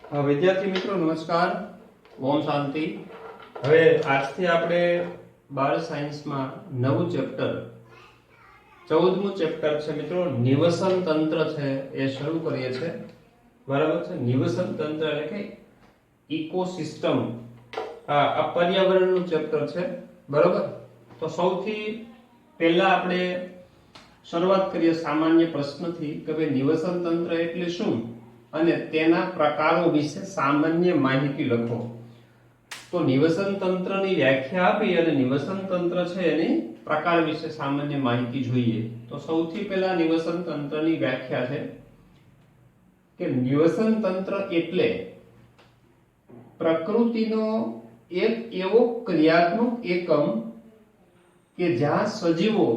વિદ્યાર્થી મિત્રો નમસ્કાર, ઓમ શાંતિ। હવે આજથી આપણે બાળ સાયન્સમાં નવું ચેપ્ટર 14મું ચેપ્ટર છે મિત્રો, નિવસન તંત્ર છે એ શરૂ કરીએ છીએ। બરાબર છે। નિવસન તંત્ર એટલે કે ઇકોસિસ્ટમ, આ પર્યાવરણનું ચેપ્ટર છે। બરાબર। તો સૌથી પહેલા આપણે શરૂઆત કરીએ સામાન્ય પ્રશ્નથી કે ભાઈ નિવસન તંત્ર એટલે શું અને તેના પ્રકારો વિશે સામાન્ય માહિતી લખો। તો નિવસન તંત્રની વ્યાખ્યા આપી અને નિવસન તંત્ર છે એની પ્રકાર વિશે સામાન્ય માહિતી જોઈએ। તો સૌથી પહેલા નિવસન તંત્રની વ્યાખ્યા છે કે નિવસન તંત્ર એટલે પ્રકૃતિનો એક એવો ક્રિયાત્મક એકમ કે જ્યાં સજીવો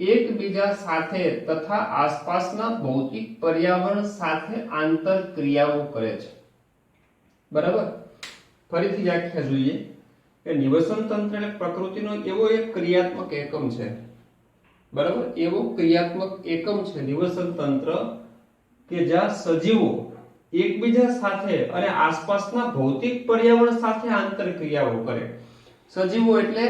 એકબીજા સાથે તથા આસપાસના ભૌતિક પર્યાવરણ સાથે આંતરક્રિયાઓ કરે છે। બરાબર। ફરીથી વ્યાખ્યા જોઈએ કે નિવસન તંત્ર એટલે પ્રકૃતિનો એવો એક ક્રિયાત્મક એકમ છે। બરાબર। એવો ક્રિયાત્મક એકમ છે નિવસન તંત્ર કે જ્યાં સજીવો એકબીજા સાથે અને આસપાસના ભૌતિક પર્યાવરણ સાથે આંતરક્રિયાઓ કરે। સજીવો એટલે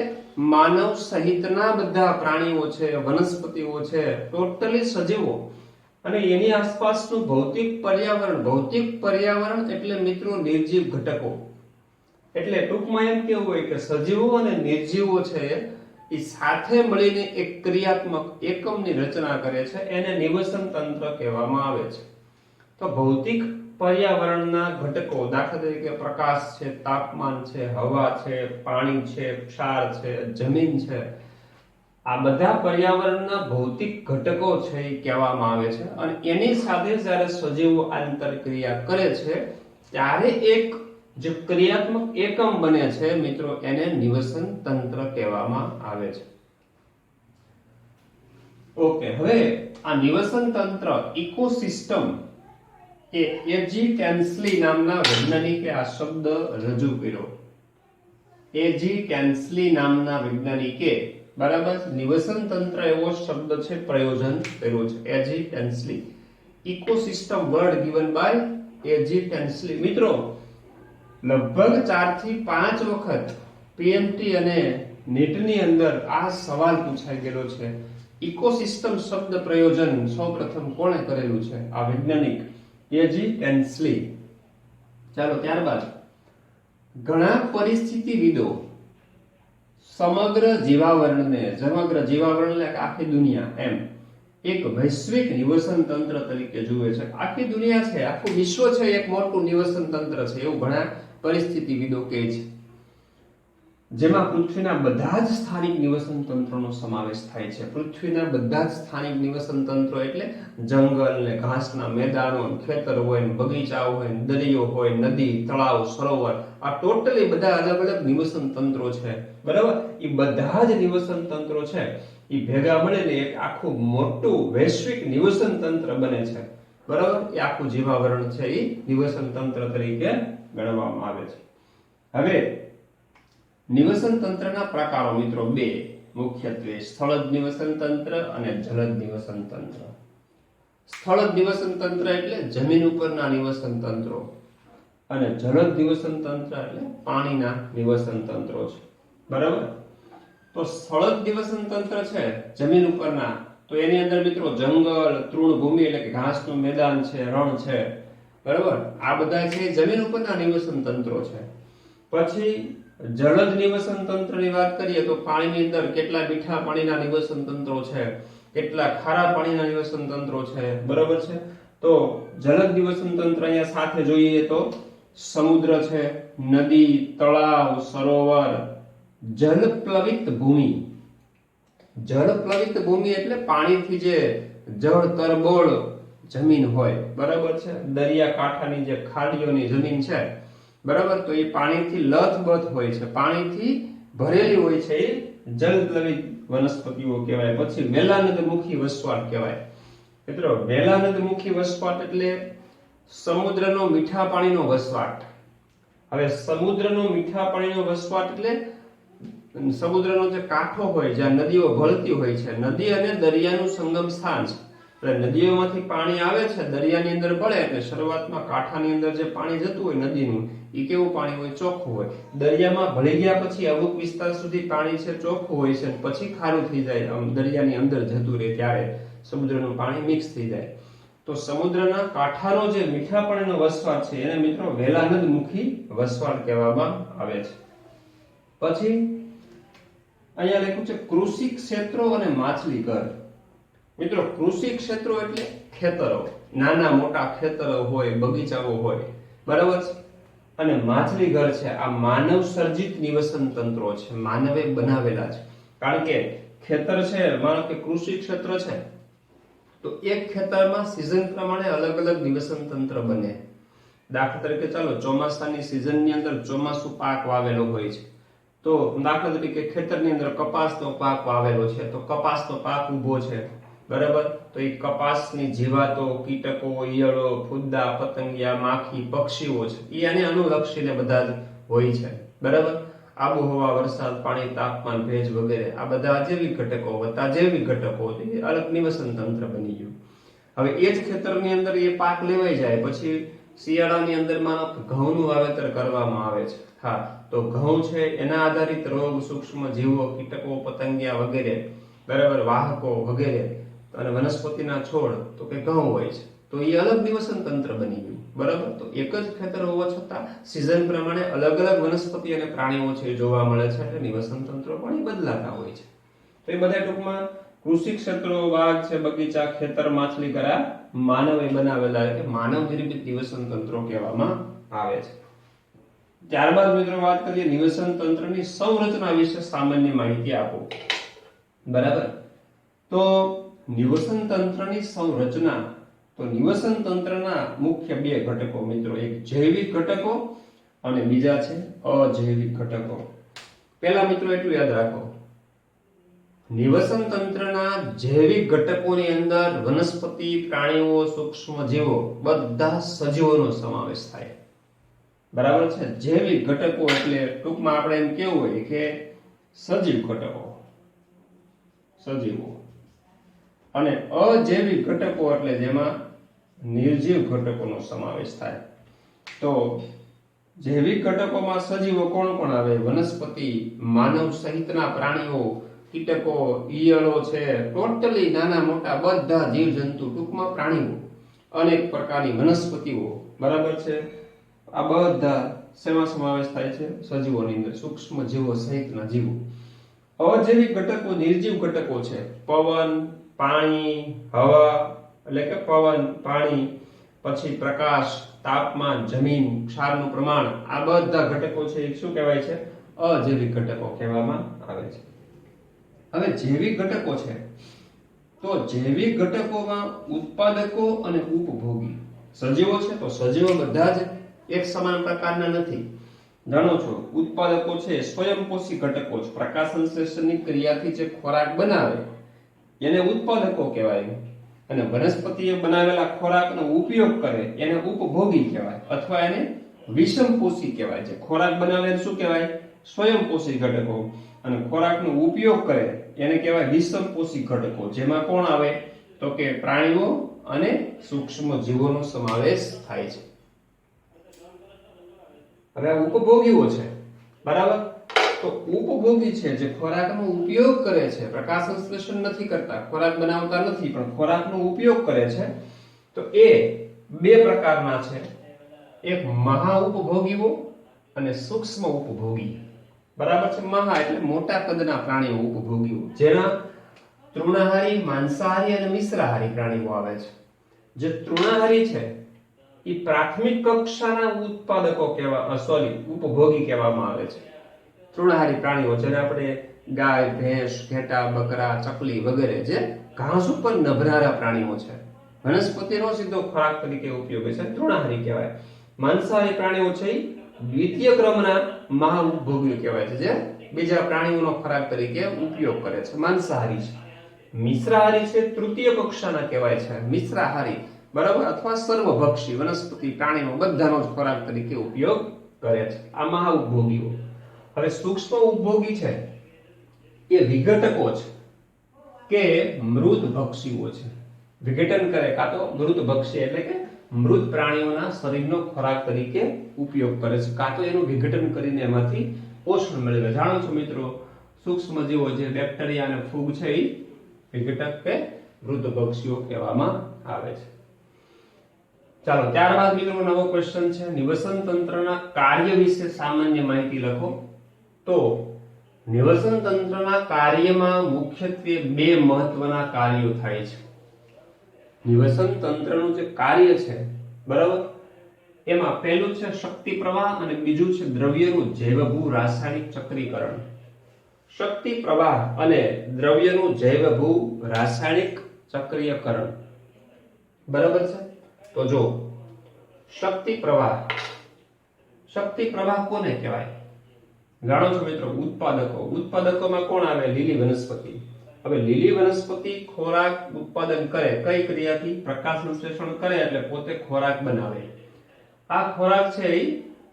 માનવ સહિતના બધા પ્રાણીઓ છે, વનસ્પતિઓ છે, ટોટલી સજીવો અને એની આસપાસનું ભૌતિક પર્યાવરણ એટલે મિત્રો નિર્જીવ ઘટકો। એટલે ટૂંકમાં એમ કેવું હોય કે સજીવો અને નિર્જીવો છે એ સાથે મળીને એક ક્રિયાત્મક એકમની રચના કરે છે, એને નિવસન તંત્ર કહેવામાં આવે છે। તો ભૌતિક પર્યાવરણના ઘટકો દાખલા તરીકે પ્રકાશ છે, તાપમાન છે, હવા છે, પાણી છે, ક્ષાર છે, જમીન છે, આ બધા પર્યાવરણના ભૌતિક ઘટકો છે એ કહેવામાં આવે છે। અને એની સાથે જ્યારે સજીવો આંતરક્રિયા કરે છે ત્યારે એક જે ક્રિયાત્મક એકમ બને છે મિત્રો એને નિવસન તંત્ર કહેવામાં આવે છે। ઓકે, હવે આ નિવસન તંત્ર ઇકોસિસ્ટમ એ એજી કેન્સલી નામના વૈજ્ઞાનિકે આ શબ્દ રજૂ કર્યો। એજી કેન્સલી નામના વૈજ્ઞાનિકે બરાબર નિવસન તંત્ર એવો શબ્દ છે પ્રયોજન કર્યો છે। એજી કેન્સલી, ઇકોસિસ્ટમ વર્ડ ગિવન બાય એજી કેન્સલી। મિત્રો લગભગ 4 થી 5 વખત પીએમટી અને નીટની અંદર આ સવાલ પૂછાઈ ગયેલો છે। ઇકોસિસ્ટમ શબ્દ પ્રયોજન સૌપ્રથમ કોણે કરેલું છે? આ વૈજ્ઞાનિક એજી કેન્સલી। ચાલો ત્યારબાદ ઘણા પરિસ્થિતિવિદો સમગ્ર જીવાવરણને, સમગ્ર જીવાવરણ એટલે આખી દુનિયા એમ એક વૈશ્વિક નિવસન તંત્ર તરીકે જુએ છે। આખી દુનિયા છે, આખું વિશ્વ છે એક મોટું નિવસન તંત્ર છે એવું ઘણા પરિસ્થિતિવિદો કહે છે, જેમાં પૃથ્વીના બધા જ સ્થાનિક નિવસન તંત્રોનો સમાવેશ થાય છે। પૃથ્વીના બધા જ સ્થાનિક નિવસન તંત્રો એટલે જંગલ ને ઘાસના મેદાનો, ખેતર હોય, બગીચા હોય, દરિયો હોય, નદી, તળાવ, સરોવર, આ ટોટલી બધા અલગ અલગ નિવસન તંત્રો છે। બરાબર। એ બધા જ નિવસન તંત્રો છે એ ભેગા મળીને એક આખું મોટું વૈશ્વિક નિવસન તંત્ર બને છે। બરાબર। એ આખું જીવાવરણ છે એ નિવસન તંત્ર તરીકે ગણવામાં આવે છે। હવે નિવસન તંત્રના પ્રકારો મિત્રો બે મુખ્યત્વે, સ્થળજ નિવસન તંત્ર અને જલદ નિવસન તંત્ર। સ્થળજ નિવસન તંત્ર એટલે જમીન ઉપરના નિવસન તંત્રો અને જલદ નિવસન તંત્ર એટલે પાણીના નિવસન તંત્રો છે। બરાબર। તો સ્થળજ નિવસન તંત્ર છે જમીન ઉપરના, તો એની અંદર મિત્રો જંગલ, તૃણભૂમિ એટલે કે ઘાસનું મેદાન છે, રણ છે, બરાબર, આ બધા છે જમીન ઉપરના નિવસન તંત્રો છે। પછી જલદ નિવસન તંત્રની વાત કરીએ તો પાણીની અંદર કેટલા મીઠા પાણીના નિવસન તંત્રો છે, કેટલા ખારા પાણીના નિવસન તંત્રો છે, બરાબર છે। તો જલદ નિવસન તંત્ર અહીંયા સાથે જોઈએ તો સમુદ્ર છે, નદી, તળાવ, સરોવર, જલપ્લવિત ભૂમિ। જલપ્લવિત ભૂમિ એટલે પાણીથી જે જળ તરબોળ જમીન હોય, બરાબર છે, દરિયાકાંઠાની જે ખાડીઓની જમીન છે, બરાબર, તો એ પાણીથી લથબથ હોય છે, પાણીથી ભરેલી હોય છે, એ જલપ્લવિત વનસ્પતિઓ કહેવાય। પછી મેલાનદમુખી વસવાટ કહેવાય। મિત્રો મેલાનદમુખી વસવાટ એટલે સમુદ્રનો મીઠા પાણીનો વસવાટ। હવે સમુદ્રનો મીઠા પાણીનો વસવાટ એટલે સમુદ્રનો જે કાંઠો હોય જ્યાં નદીઓ ભળતી હોય છે, નદી અને દરિયાનું સંગમ સ્થાન છે, એટલે નદીઓમાંથી પાણી આવે છે દરિયાની અંદર ભળે એટલે શરૂઆતમાં કાંઠાની અંદર જે પાણી જતું હોય નદીનું એ કેવું પાણી હોય? ચોખ્ખું હોય. દરિયામાં ભળી ગયા પછી અમુક વિસ્તાર સુધી પાણી છે ચોખ્ખું હોય છે, પછી ખારું થઈ જાય, દરિયાની અંદર જતું રહે ત્યારે સમુદ્રનું પાણી મિક્સ થઈ જાય. તો સમુદ્રના કાંઠાનો જે મીઠા પાણીનો વસવાટ છે એને મિત્રો વેલાનદમુખી વસવાટ કહેવામાં આવે છે. પછી અહીંયા લખ્યું છે કૃષિ ક્ષેત્રો અને માછલી ઘર. મિત્રો કૃષિ ક્ષેત્રો એટલે ખેતરો, નાના મોટા ખેતરો હોય, બગીચાઓ હોય, બરાબર છે. અને માછલી ઘર છે આ માનવ સર્જિત નિવસન તંત્રો છે, માનવે બનાવેલા છે. કારણ કે ખેતર છે, માનો કે કૃષિ ક્ષેત્ર છે તો એક ખેતરમાં સિઝન પ્રમાણે અલગ અલગ નિવસન તંત્ર બને. દાખલા તરીકે ચાલો ચોમાસાની સિઝનની અંદર ચોમાસુ પાક વાવેલો હોય છે, તો દાખલા તરીકે ખેતરની અંદર કપાસનો પાક વાવેલો છે, તો કપાસનો પાક ઊભો છે, બરાબર. તો એ કપાસની જીવાતો, કીટકો, ઈયળો, ફૂદા, પતંગિયા, માખી, પક્ષીઓ છે એ આને અનુલક્ષીને બધા જ હોય છે, બરાબર. આબોહવા, વરસાદ, પાણી, તાપમાન, ભેજ વગેરે આ બધા જૈવિક ઘટકો વત્તા જૈવિક ઘટકો અલગ નિવસન તંત્ર બની ગયું. હવે એ જ ખેતરની અંદર એ પાક લેવાઈ જાય પછી શિયાળાની અંદર માનો ઘઉંનું વાવેતર કરવામાં આવે છે. હા, તો ઘઉં છે એના આધારિત રોગ, સૂક્ષ્મ જીવો, કીટકો, પતંગિયા વગેરે, બરાબર, વાહકો વગેરે અને વનસ્પતિના છોડ તો કે ઘઉં હોય છે, તો એ અલગ નિવસન તંત્ર બની ગયું, બરાબર. તો એક જ ખેતર હોવા છતાં સિઝન પ્રમાણે અલગ અલગ વનસ્પતિ અને પ્રાણીઓ છે જોવા મળે છે, એટલે નિવસન તંત્રો પણ એ બદલાતા હોય છે. તો એ બધા ટૂંકમાં કૃષિ ક્ષેત્રો, બાગ છે, બગીચા, ખેતર, માછલી ઘર માનવે બનાવેલા કે માનવ નિર્મિત નિવસન તંત્રો કહેવામાં આવે છે. ત્યારબાદ મિત્રો વાત કરીએ નિવસન તંત્રની સંરચના વિશે સામાન્ય માહિતી આપો, બરાબર. તો નિવસન તંત્રની સંરચના, તો નિવસન તંત્રના મુખ્ય બે ઘટકો મિત્રો, એક જૈવિક ઘટકો અને બીજા છે અજૈવિક ઘટકો. પહેલા મિત્રો એટલું યાદ રાખો, નિવસન તંત્રના જૈવિક ઘટકોની અંદર વનસ્પતિ, પ્રાણીઓ, સૂક્ષ્મ જીવો બધા સજીવોનો સમાવેશ થાય, બરાબર છે. જૈવિક ઘટકો એટલે ટૂંકમાં આપણે એમ કેવું હોય કે સજીવ ઘટકો, સજીવો. અને અજૈવિક ઘટકો એટલે જેમાં નિર્જીવ ઘટકોનો સમાવેશ થાય. તો જૈવિક ઘટકોમાં સજીવો કોણ કોણ આવે? વનસ્પતિ, માનવ સહિતના પ્રાણીઓ, કીટકો, ઈયળો છે, ટોટલી નાના મોટા બધા જીવજંતુ, ટૂંકમાં પ્રાણીઓ, અનેક પ્રકારની વનસ્પતિઓ, બરાબર છે. આ બધા શેમાં સમાવેશ થાય છે? સજીવોની અંદર, સૂક્ષ્મ જીવો સહિતના જીવો. અજૈવિક ઘટકો નિર્જીવ ઘટકો છે, પવન, પાણી, હવા એટલે કે પવન, પાણી, પછી પ્રકાશ, તાપમાન, જમીન, ક્ષારનું પ્રમાણ, આ બધા ઘટકો છે એ શું કહેવાય છે? અજૈવિક ઘટકો કહેવામાં આવે છે. હવે જૈવિક ઘટકો છે, તો જૈવિક ઘટકોમાં ઉત્પાદકો અને ઉપભોગી. સજીવો છે તો સજીવો બધા જ એક સમાન પ્રકારના નથી. જાણો છો, ઉત્પાદકો છે સ્વયંપોષી ઘટકો છે, પ્રકાશ સંશ્લેષણની ક્રિયાથી જે ખોરાક બનાવે એને ઉત્પાદકો કહેવાય, અને વનસ્પતિએ બનાવેલા ખોરાકનો ઉપયોગ કરે એને ઉપભોગી કહેવાય, અથવા એને વિષમપોષી કહેવાય. છે ખોરાક બનાવે એને શું કહેવાય? સ્વયંપોષી ઘટકો, અને ખોરાકનો ઉપયોગ કરે એને કહેવાય વિષમપોષી ઘટકો, જેમાં કોણ આવે? તો કે પ્રાણીઓ અને સૂક્ષ્મ જીવોનો સમાવેશ થાય છે. હવે આ ઉપભોગીઓ છે, બરાબર. તો ઉપભોગી છે જે ખોરાકનો ઉપયોગ કરે છે, પ્રકાશ સંશ્લેષણ નથી કરતા, ખોરાક બનાવતા નથી, પણ ખોરાકનો ઉપયોગ કરે છે, તો એ બે પ્રકારના છે. એક મહા ઉપભોગીઓ અને સૂક્ષ્મ ઉપભોગી, બરાબર છે. મહા એટલે મોટા કદના પ્રાણીઓ, ઉપભોગીઓ, જેના તૃણાહારી, માંસાહારી અને મિશ્રાહારી પ્રાણીઓ આવે છે. જે તૃણાહારી છે એ પ્રાથમિક કક્ષાના ઉત્પાદકો ઉપભોગી કહેવામાં આવે છે. તૃણાહારી પ્રાણીઓ જેને આપણે ગાય, ભેંસ, ઘેટા, બકરા, ચકલી વગેરે જે ઘાસ ઉપર નભનારા પ્રાણીઓ છે, વનસ્પતિનો સીધો ખોરાક તરીકે ઉપયોગી છે, તૃણાહારી કહેવાય. માંસાહારી પ્રાણીઓ છે એ દ્વિતીય ક્રમના મહાઉપભોગીઓ કહેવાય છે, જે બીજા પ્રાણીઓનો ખોરાક તરીકે ઉપયોગ કરે છે, માંસાહારી છે. મિશ્રાહારી છે તૃતીય કક્ષાના કહેવાય છે, મિશ્રાહારી, બરાબર, અથવા સર્વભક્ષી, વનસ્પતિ, પ્રાણીઓ બધાનો જ ખોરાક તરીકે ઉપયોગ કરે છે. આ મહાઉપભોગીઓ. હવે સૂક્ષ્મ ઉપભોગી છે એ વિઘટકો છે કે મૃત ભક્ષીઓ છે. વિઘટન કરે કાં તો મૃતભક્ષી એટલે કે મૃત પ્રાણીઓના શરીરનો ખોરાક તરીકે ઉપયોગ કરે છે, કાં તો એનું વિઘટન કરીને એમાંથી પોષણ મેળવે. જાણો છો મિત્રો, સૂક્ષ્મ જીવો જે બેક્ટેરિયા અને ફૂગ છે એ વિઘટક કે મૃતભક્ષીઓ કહેવામાં આવે છે. ચાલો ત્યારબાદ મિત્રો નવો ક્વેશ્ચન છે, નિવસન તંત્રના કાર્ય વિશે સામાન્ય માહિતી લખો. તો નિવસન તંત્રના કાર્યમાં મુખ્યત્વે બે મહત્વના કાર્યો થાય છે. નિવસન તંત્રનું જે કાર્ય છે બરાબર, એમાં પહેલું છે શક્તિ પ્રવાહ અને બીજું છે દ્રવ્યનું જૈવભૂ રાસાયણિક ચક્રીકરણ. શક્તિ પ્રવાહ અને દ્રવ્યનું જૈવભૂ રાસાયણિક ચક્રીયકરણ. બરાબર છે. તો જો શક્તિ પ્રવાહ કોને કહેવાય? જાણો છો મિત્રો, ઉત્પાદકોમાં કોણ આવે? લીલી વનસ્પતિ. હવે લીલી વનસ્પતિ ખોરાક ઉત્પાદન કરે કઈ ક્રિયાથી? પ્રકાશ સંશ્લેષણ કરે એટલે પોતે ખોરાક બનાવે. આ ખોરાક છે એ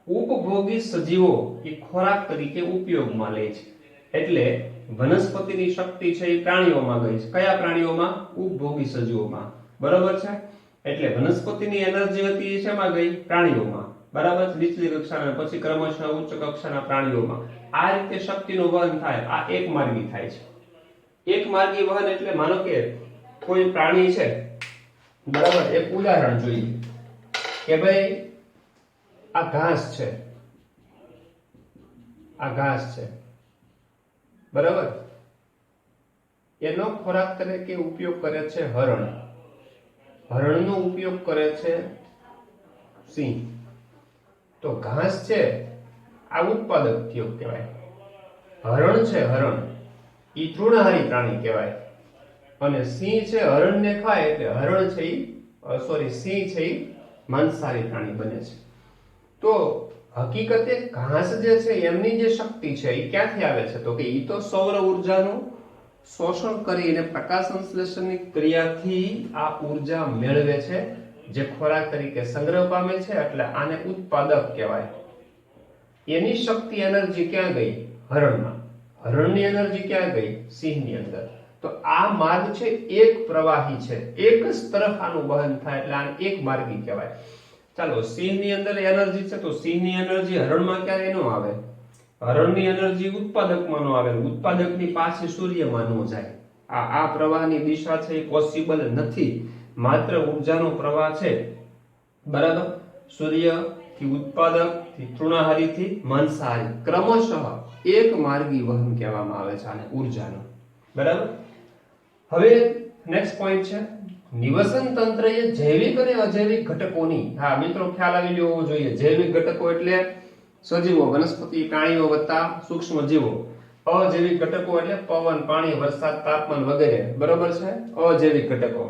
ઉપભોગી સજીવો એ ખોરાક તરીકે ઉપયોગમાં લે છે. એટલે વનસ્પતિની શક્તિ છે એ પ્રાણીઓમાં ગઈ છે. કયા પ્રાણીઓમાં? ઉપભોગી સજીવોમાં. બરાબર છે. એટલે વનસ્પતિની એનર્જી હતી એ શેમાં ગઈ? પ્રાણીઓમાં. બરાબર. નીચલી કક્ષાના પછી ક્રમશઃ ઉચ્ચ કક્ષાના પ્રાણીઓમાં. આ રીતે શક્તિનું વહન થાય. આ એક માર્ગી થાય છે. એક માર્ગી વહન એટલે માનો કે કોઈ પ્રાણી છે બરાબર, એક ઉદાહરણ જોઈએ કે ભાઈ આ ઘાસ છે, આ ઘાસ છે બરાબર, એનો ખોરાક તરીકે ઉપયોગ કરે છે હરણ. હરણનો ઉપયોગ કરે છે સિંહ. તો ઘાસ છે આ ઉત્પાદક થયો કહેવાય. હરણ છે, હરણ ઈ તૃણાહારી પ્રાણી કહેવાય. અને સિંહ છે હરણને ખાય એટલે હરણ છે સિંહ છે ઈ માંસાહારી પ્રાણી બને છે. તો હકીકતે ઘાસ જે છે એમની જે શક્તિ છે એ ક્યાંથી આવે છે? તો કે ઈ તો સૌર ઉર્જાનું શોષણ કરીને પ્રકાશ સંશ્લેષણની ક્રિયાથી આ ઉર્જા મેળવે છે, જે ખોરાક તરીકે સંગ્રહ પામે છે. એટલે આને ઉત્પાદક કહેવાય. એની શક્તિ એનર્જી ક્યાં ગઈ? હરણમાં. હરણની એનર્જી ક્યાં ગઈ? સિંહની અંદર. તો આ માર્ગ છે એક પ્રવાહી છે, એક જ તરફ આનું વહન થાય એટલે આને એક માર્ગી કહેવાય. ચાલો, સિંહની અંદર એનર્જી છે તો સિંહની એનર્જી હરણમાં ક્યારે ન આવે? હરણની એનર્જી ઉત્પાદકમાં ન આવે. ઉત્પાદકની પાસે સૂર્યમાં ન જાય. આ પ્રવાહની દિશા છે એ પોસિબલ નથી. માત્ર ઉર્જાનો પ્રવાહ છે બરાબર, સૂર્યથી ઉત્પાદક થી તૃણાહારી થી માંસાહારી ક્રમશઃ એક માર્ગી વહન કહેવામાં આવે છે આને ઉર્જાનો. બરાબર. હવે નેક્સ્ટ પોઈન્ટ છે નિવસન તંત્ર એ જૈવિક અને અજૈવિક ઘટકોની, હા મિત્રો ખ્યાલ આવી ગયો હોવો જોઈએ. જૈવિક ઘટકો એટલે સજીવો, વનસ્પતિ, પ્રાણીઓ વત્તા સૂક્ષ્મ જીવો. અજૈવિક ઘટકો એટલે પવન, પાણી, વરસાદ, તાપમાન વગેરે. બરોબર છે. અજૈવિક ઘટકો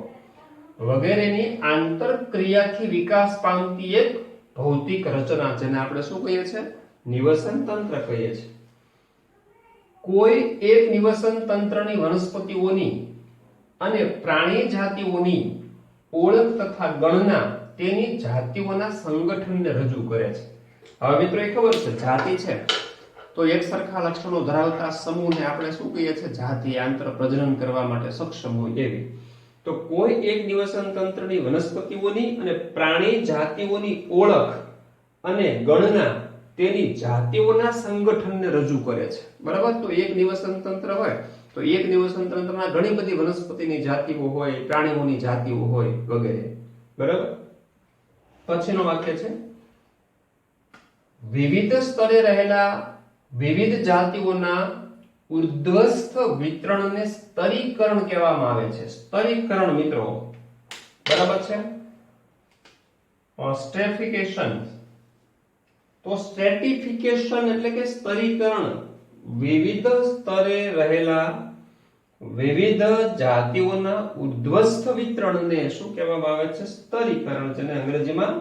વગેરેની આંતરક્રિયાથી વિકાસ પામતી એક ભૌતિક રચના, જેને આપણે શું કહીએ છીએ? નિવસન તંત્ર કહીએ છીએ. કોઈ એક નિવસન તંત્રની વનસ્પતિઓની અને પ્રાણી જાતિઓની ઓળખ તથા ગણના તેની જાતિઓના સંગઠનને રજૂ કરે છે. હવે મિત્રો એ ખબર છે જાતિ છે તો એક સરખા લક્ષણો ધરાવતા સમૂહને આપણે શું કહીએ છીએ? જાતિ. આંતર પ્રજનન કરવા માટે સક્ષમ હોય એવી. તો કોઈ એક નિવસન તંત્રની વનસ્પતિઓની અને પ્રાણી જાતિઓની ઓળખ અને ગણના તેની જાતિઓના સંગઠનને રજૂ કરે છે. બરાબર. તો એક નિવસન તંત્ર હોય તો એક નિવસન તંત્રમાં ઘણી બધી વનસ્પતિની જાતિઓ હોય, પ્રાણીઓની જાતિઓ હોય વગેરે. બરાબર. પછીનો વાક્ય છે વિવિધ સ્તરે રહેલા વિવિધ જાતિઓના ઉર્ધ્વસ્થ વિતરણને સ્તરીકરણ કહેવામાં આવે છે. સ્તરીકરણ મિત્રો બરાબર છે. સ્ટ્રેટિફિકેશન. તો સ્ટ્રેટિફિકેશન એટલે કે સ્તરીકરણ. વિવિધ સ્તરે રહેલા વિવિધ જાતિઓના ઉર્ધ્વસ્થ વિતરણને શું કહેવામાં આવે છે? સ્તરીકરણ, જેને અંગ્રેજીમાં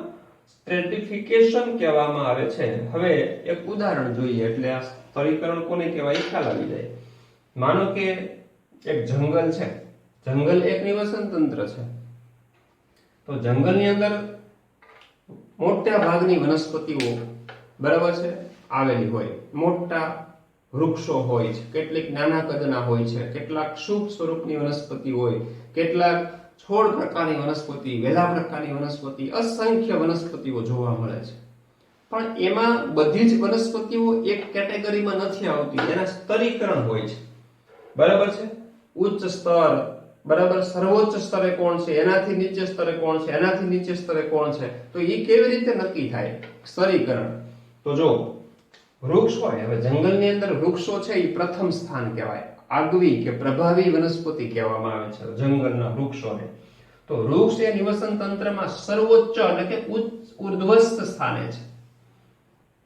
સ્ટ્રેટિફિકેશન કહેવામાં આવે છે. હવે એક ઉદાહરણ જોઈએ એટલે આ સ્તરીકરણ કોને કહેવાય ખ્યાલ આવી જાય. માનો કે એક જંગલ છે. જંગલ એક નિવસન તંત્ર છે. તો જંગલની અંદર મોટા ભાગની વનસ્પતિઓ બરાબર છે આવેલી હોય. મોટા વૃક્ષો હોય છે, કેટલીક નાના કદના હોય છે, કેટલાક શુભ સ્વરૂપની વનસ્પતિ હોય, કેટલાક છોડ પ્રકારની વનસ્પતિ, વેલા પ્રકારની વનસ્પતિ, અસંખ્ય વનસ્પતિઓ જોવા મળે છે. પણ એમાં બધી જ વનસ્પતિઓ એક કેટેગરીમાં નથી આવતી, એના સ્તરીકરણ હોય છે. બરાબર છે? ઉચ્ચ સ્તર, બરાબર, સર્વોચ્ચ સ્તરે કોણ છે, એનાથી નીચે સ્તરે કોણ છે, એનાથી નીચે સ્તરે કોણ છે, તો એ કેવી રીતે નક્કી થાય? સ્તરીકરણ. તો જો વૃક્ષ હોય, હવે જંગલની અંદર વૃક્ષો છે એ પ્રથમ સ્થાન કહેવાય. આગવી કે પ્રભાવી વનસ્પતિ કહેવામાં આવે છે જંગલના વૃક્ષોને. તો વૃક્ષ એ નિવસન તંત્રમાં સર્વોચ્ચ એટલે કે ઉર્ધ્વસ્થ સ્થાને છે.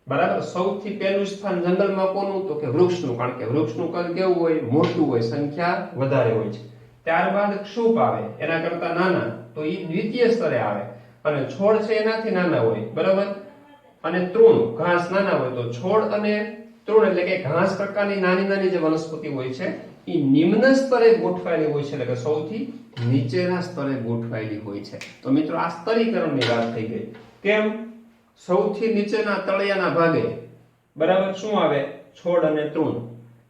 બરાબર, સૌથી પહેલું સ્થાન જંગલમાં કોનું? તો કે વૃક્ષનું, કારણ કે વૃક્ષનું કદ કેવું હોય? મોટું હોય, સંખ્યા વધારે હોય છે. ત્યારબાદ ક્ષુપ આવે, એના કરતા નાના, તો એ દ્વિતીય સ્તરે આવે. અને છોડ છે એનાથી નાના હોય, બરાબર. અને તૃણ, ઘાસ નાના હોય, તો છોડ અને તૃણ એટલે કે ઘાસ પ્રકારની નાની નાની જે વનસ્પતિ હોય છે એ નિમ્ન સ્તરે ગોઠવાયેલી હોય છે, એટલે કે સૌથી નીચેના સ્તરે ગોઠવાયેલી હોય છે. તો મિત્રો આ સ્તરીકરણની વાત થઈ ગઈ. કેમ? સૌથી નીચેના તળિયાના ભાગે, બરાબર, શું આવે? છોડ અને તૃણ.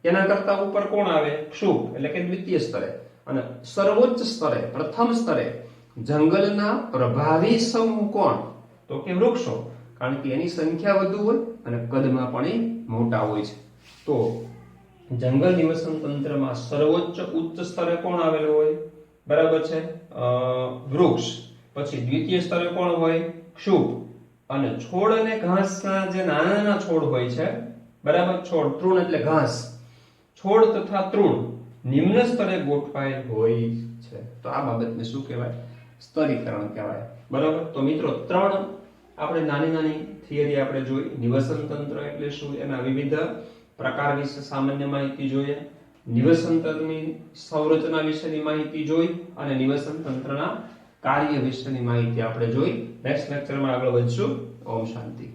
એના કરતા ઉપર કોણ આવે? ક્ષુપ એટલે કે દ્વિતીય સ્તરે. અને સર્વોચ્ચ સ્તરે, પ્રથમ સ્તરે જંગલના પ્રભાવી સમૂહ કોણ? તો કે વૃક્ષો, કારણ કે એની સંખ્યા વધુ હોય અને કદમાં પણ એ મોટા હોય છે. તો જંગલ નિવસન તંત્રમાં સર્વોચ્ચ ઉચ્ચ સ્તરે કોણ આવેલું હોય? બરાબર છે, વૃક્ષ. પછી દ્વિતીય સ્તરે કોણ હોય? ક્ષુપ. અને છોડ અને ઘાસના જે નાના નાના છોડ હોય છે, બરાબર, છોડ, તૃણ એટલે ઘાસ, છોડ તથા તૃણ નિમ્ન સ્તરે ગોઠવાયેલ હોય છે. તો આ બાબતને શું કહેવાય? સ્તરીકરણ કહેવાય. બરાબર. તો મિત્રો ત્રણ આપણે નાની નાની થિયરી આપણે જોઈ. નિવસન તંત્ર એટલે શું, એના વિવિધ પ્રકાર વિશે સામાન્ય માહિતી જોઈએ, નિવસન તંત્રની સંરચના વિશેની માહિતી જોઈ, અને નિવસન તંત્રના કાર્ય વિશેની માહિતી આપણે જોઈ. નેક્સ્ટ લેક્ચરમાં આગળ વધશું. ઓમ શાંતિ.